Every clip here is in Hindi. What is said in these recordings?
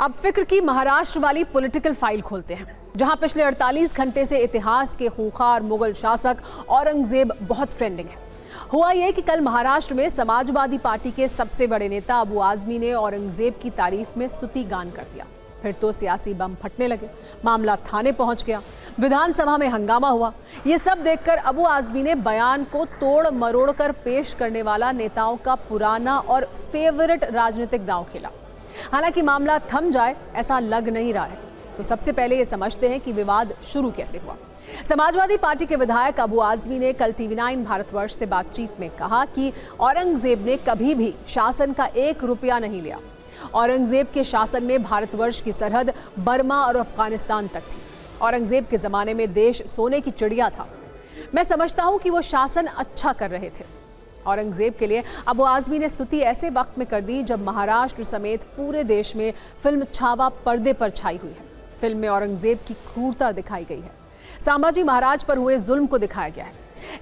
अब फिक्र की महाराष्ट्र वाली पॉलिटिकल फाइल खोलते हैं, जहां पिछले 48 घंटे से इतिहास के खूंखार मुगल शासक औरंगजेब बहुत ट्रेंडिंग है। हुआ यह कि कल महाराष्ट्र में समाजवादी पार्टी के सबसे बड़े नेता अबू आजमी ने औरंगजेब की तारीफ में स्तुति गान कर दिया। फिर तो सियासी बम फटने लगे, मामला थाने पहुंच गया, विधानसभा में हंगामा हुआ। ये सब देखकर अबू आजमी ने बयान को तोड़ मरोड़ कर पेश करने वाला नेताओं का पुराना और फेवरेट राजनीतिक दांव खेला। हालांकि मामला थम जाए ऐसा लग नहीं रहा है। तो सबसे पहले ये समझते हैं कि विवाद शुरू कैसे हुआ। समाजवादी पार्टी के विधायक अबू आजमी ने कल TV9 भारतवर्ष से बातचीत में कहा कि औरंगजेब ने कभी भी शासन का 1 रुपया नहीं लिया। औरंगजेब के शासन में भारतवर्ष की सरहद बर्मा और अफगानिस्तान तक थी। औरंगजेब के जमाने में देश सोने की चिड़िया था। मैं समझता हूं कि वो शासन अच्छा कर रहे थे। औरंगजेब के लिए अबू आजमी ने स्तुति ऐसे वक्त में कर दी जब महाराष्ट्र समेत पूरे देश में फिल्म छावा पर्दे पर छाई हुई है। फिल्म में औरंगजेब की क्रूरता दिखाई गई है, संभाजी महाराज पर हुए जुल्म को दिखाया गया है।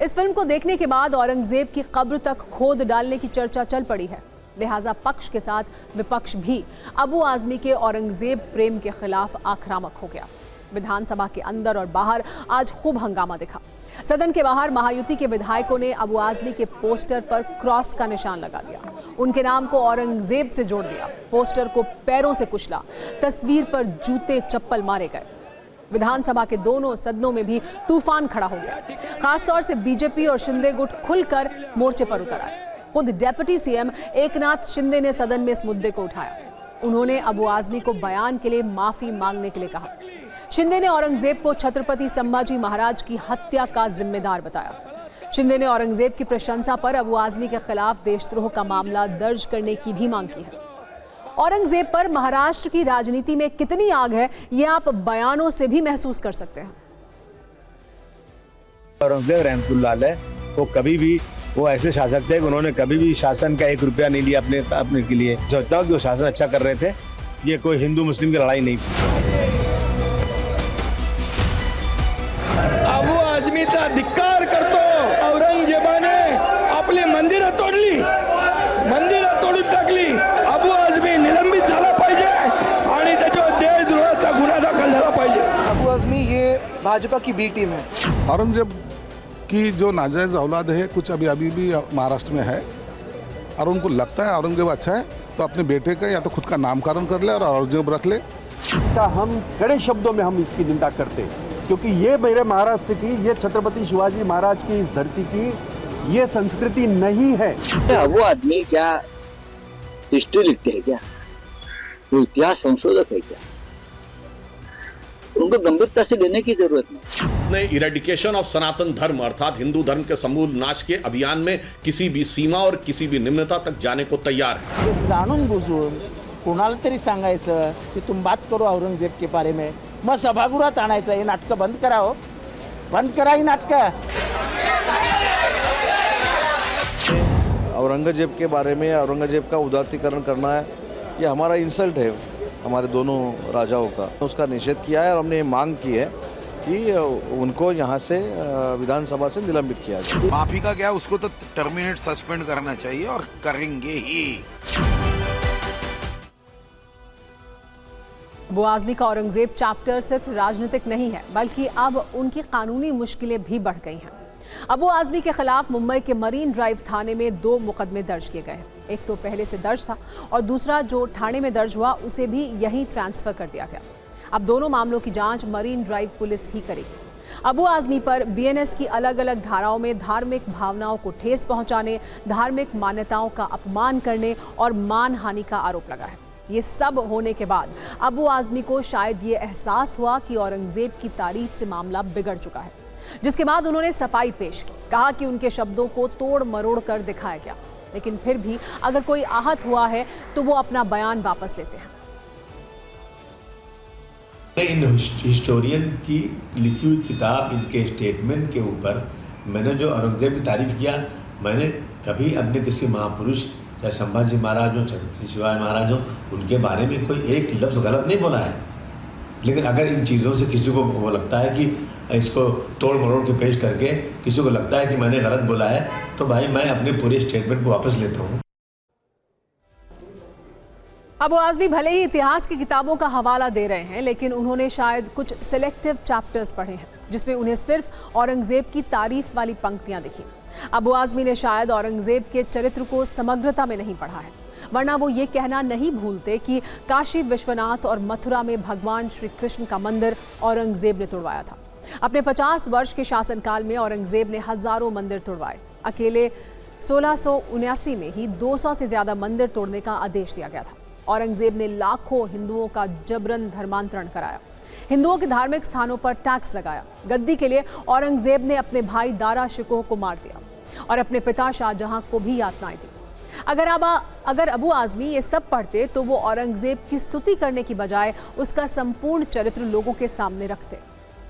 इस फिल्म को देखने के बाद औरंगजेब की कब्र तक खोद डालने की चर्चा चल पड़ी है। लिहाजा पक्ष के साथ विपक्ष भी अबू आजमी के औरंगजेब प्रेम के खिलाफ आक्रामक हो गया। विधानसभा के अंदर और बाहर आज खूब हंगामा दिखा। सदन के बाहर महायुति के विधायकों ने अबू आजमी के पोस्टर पर क्रॉस का निशान लगा दिया, उनके नाम को औरंगजेब से जोड़ दिया, पोस्टर को पैरों से कुचला, तस्वीर पर जूते चप्पल मारे गए। विधानसभा के दोनों सदनों में भी तूफान खड़ा हो गया। खासतौर से बीजेपी और शिंदे गुट खुलकर मोर्चे पर उतर आए। खुद डेप्यूटी सीएम एकनाथ शिंदे ने सदन में इस मुद्दे को उठाया। उन्होंने अबू आजमी को बयान के लिए माफी मांगने के लिए कहा। शिंदे ने औरंगजेब को छत्रपति संभाजी महाराज की हत्या का जिम्मेदार बताया। शिंदे ने औरंगजेब की प्रशंसा पर अबू आजमी के खिलाफ देशद्रोह का मामला दर्ज करने की भी मांग की है। औरंगजेब पर महाराष्ट्र की राजनीति में कितनी आग है, ये आप बयानों से भी महसूस कर सकते हैं। औरंगजेब रहमतुल्लाह अलैह वो कभी भी वो ऐसे शासक थे कि उन्होंने कभी भी शासन का 1 रुपया नहीं लिया अपने के लिए। सोचता हूँ कि वो शासन अच्छा कर रहे थे। ये कोई हिंदू मुस्लिम की लड़ाई नहीं थी। अबू आजमीचा धिक्कार करतो। औरंगजेबाने आपली मंदिरं तोडली, मंदिरं तोडून टाकली। अबू आजमी निलंबित झाला पाहिजे आणि त्याच्यावर देशद्रोहाचा गुन्हा दाखल झाला पाहिजे। अबू आजमी ये भाजपा की बी टीम है। औरंगजेब की जो नाजायज औलाद है कुछ अभी भी महाराष्ट्र में है और उनको लगता है औरंगजेब अच्छा है तो अपने बेटे का या तो खुद का नामकरण कर ले और औरंगजेब रख ले। इसका हम कड़े शब्दों में हम इसकी निंदा करते हैं, क्योंकि ये मेरे महाराष्ट्र की, ये छत्रपति शिवाजी महाराज की इस धरती की ये संस्कृति नहीं है। अबू आदमी क्या हिस्ट्री लिखते हैं क्या? वो इतिहास संशोधक है क्या? उनको गंभीरता से लेने की जरूरत नहीं। इरेडिकेशन ऑफ सनातन धर्म अर्थात हिंदू धर्म के समूल नाश के अभियान में किसी भी सीमा और किसी भी निम्नता तक जाने को तैयार है। जाणून बुजून कोणाला तरी सांगायचं की तुम बात करो औरंगजेब के बारे में, मग सभागृहात आणायचं, हे नाटकं बंद करा हो, बंद करा ही नाटकं। औरंगजेब के बारे में औरंगजेब का उदात्तीकरण करना है, ये हमारा इंसल्ट है हमारे दोनों राजाओं का। उसका निषेध किया है और हमने ये मांग की है कि उनको यहाँ से विधानसभा से निलंबित किया जाए। माफी का क्या, उसको तो टर्मिनेट सस्पेंड करना चाहिए और करेंगे ही। अबू आजमी का औरंगजेब चैप्टर सिर्फ राजनीतिक नहीं है, बल्कि अब उनकी कानूनी मुश्किलें भी बढ़ गई हैं। अबू आजमी के खिलाफ मुंबई के मरीन ड्राइव थाने में 2 मुकदमे दर्ज किए गए हैं। एक तो पहले से दर्ज था और दूसरा जो थाने में दर्ज हुआ उसे भी यहीं ट्रांसफर कर दिया गया। अब दोनों मामलों की जांच मरीन ड्राइव पुलिस ही करेगी। अबू आजमी पर BNS की अलग अलग धाराओं में धार्मिक भावनाओं को ठेस पहुंचाने, धार्मिक मान्यताओं का अपमान करने और मानहानि का आरोप लगा है। ये सब होने के बाद अबू आजमी को शायद ये एहसास हुआ कि औरंगजेब की तारीफ से मामला बिगड़ चुका है, जिसके बाद उन्होंने सफाई पेश की, कहा कि उनके शब्दों को तोड़ मरोड़ कर दिखाया गया। लेकिन फिर भी अगर कोई आहत हुआ है तो वो अपना बयान वापस लेते हैं। इन हिस्टोरियन की लिखी हुई किताब, इनके स्टेटमेंट के ऊपर मैंने जो औरंगजेब की तारीफ किया, मैंने कभी अपने किसी महापुरुष चाहे संभाजी महाराज हो, छत्रपति शिवाजी महाराज हो, उनके बारे में कोई एक लफ्ज़ गलत नहीं बोला है। लेकिन अगर इन चीज़ों से किसी को वो लगता है कि इसको तोड़ मरोड़ के पेश करके किसी को लगता है कि मैंने गलत बोला है, तो भाई मैं अपने पूरे स्टेटमेंट को वापस लेता हूँ। अबू आज़मी भले ही इतिहास की किताबों का हवाला दे रहे हैं, लेकिन उन्होंने शायद कुछ सिलेक्टिव चैप्टर्स पढ़े हैं जिसमें उन्हें सिर्फ औरंगजेब की तारीफ वाली पंक्तियां दिखी। अबू आज़मी ने शायद औरंगजेब के चरित्र को समग्रता में नहीं पढ़ा है, वरना वो ये कहना नहीं भूलते कि काशी विश्वनाथ और मथुरा में भगवान श्री कृष्ण का मंदिर औरंगजेब ने तुड़वाया था। अपने 50 वर्ष के शासनकाल में औरंगजेब ने हजारों मंदिर तुड़वाए। अकेले 1679 में ही 200 से ज्यादा मंदिर तोड़ने का आदेश दिया गया था। औरंगजेब ने लाखों हिंदुओं का जबरन धर्मांतरण कराया, हिंदुओं के धार्मिक स्थानों पर टैक्स लगाया। गद्दी के लिए औरंगजेब ने अपने भाई दारा शिकोह को मार दिया और अपने पिता शाहजहां को भी यातनाएं दी। अगर अबू आज़मी ये सब पढ़ते तो वो औरंगजेब की स्तुति करने की बजाय उसका संपूर्ण चरित्र लोगों के सामने रखते।